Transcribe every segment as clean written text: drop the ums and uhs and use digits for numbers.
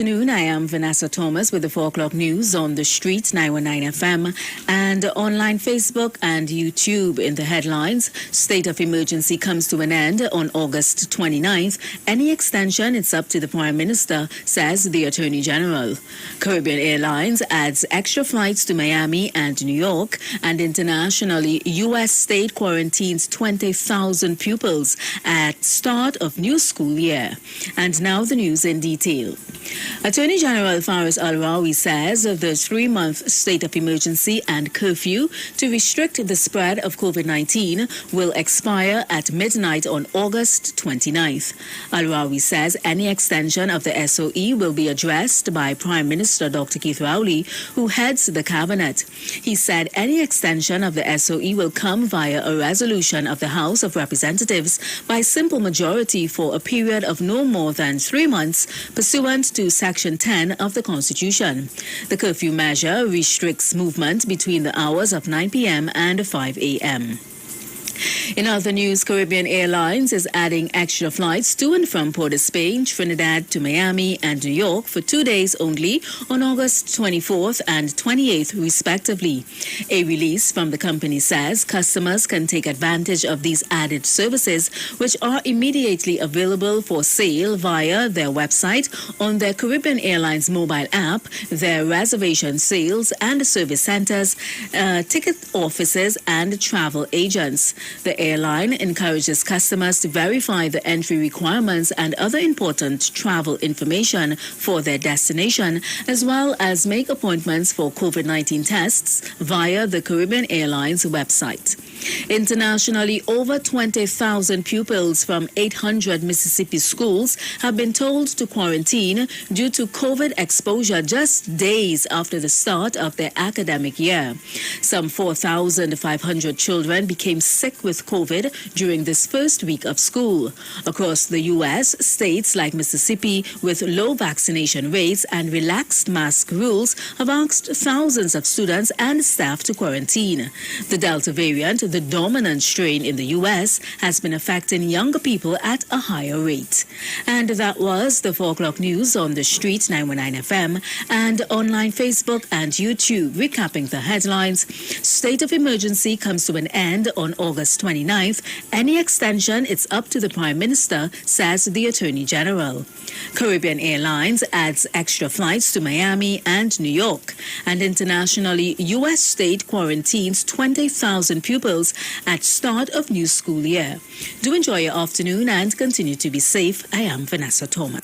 Good afternoon. I am Vanessa Thomas with the 4 o'clock news on the street, 919 FM, and online Facebook and YouTube. In the headlines, state of emergency comes to an end on August 29th. Any extension, it's up to the Prime Minister, says the Attorney General. Caribbean Airlines adds extra flights to Miami and New York, and internationally, U.S. state quarantines 20,000 pupils at start of new school year. And now the news in detail. Attorney General Faris Al-Rawi says the 3-month state of emergency and curfew to restrict the spread of COVID-19 will expire at midnight on August 29th. Al-Rawi says any extension of the SOE will be addressed by Prime Minister Dr. Keith Rowley, who heads the cabinet. He said any extension of the SOE will come via a resolution of the House of Representatives by simple majority for a period of no more than 3 months, pursuant to Section 10 of the Constitution. The curfew measure restricts movement between the hours of 9 p.m. and 5 a.m. In other news, Caribbean Airlines is adding extra flights to and from Port of Spain, Trinidad to Miami and New York for 2 days only on August 24th and 28th, respectively. A release from the company says customers can take advantage of these added services, which are immediately available for sale via their website, on their Caribbean Airlines mobile app, their reservation sales and service centers, ticket offices and travel agents. The airline encourages customers to verify the entry requirements and other important travel information for their destination, as well as make appointments for COVID-19 tests via the Caribbean Airlines website. Internationally, over 20,000 pupils from 800 Mississippi schools have been told to quarantine due to COVID exposure just days after the start of their academic year. Some 4,500 children became sick with COVID during this first week of school. Across the U.S., states like Mississippi with low vaccination rates and relaxed mask rules have asked thousands of students and staff to quarantine. The Delta variant, the dominant strain in the U.S., has been affecting younger people at a higher rate. And that was the 4 o'clock news on the street, 919 FM, and online Facebook and YouTube. Recapping the headlines, state of emergency comes to an end on August 29th. Any extension, it's up to the Prime Minister, says the Attorney General. Caribbean Airlines adds extra flights to Miami and New York. And internationally, U.S. state quarantines 20,000 pupils at start of new school year. Do enjoy your afternoon and continue to be safe. I am Vanessa Thomas.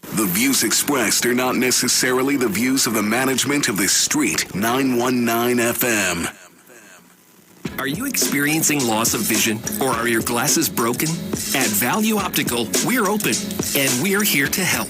The views expressed are not necessarily the views of the management of the street, 919 FM. Are you experiencing loss of vision, or are your glasses broken? At Value Optical, we're open, and we're here to help.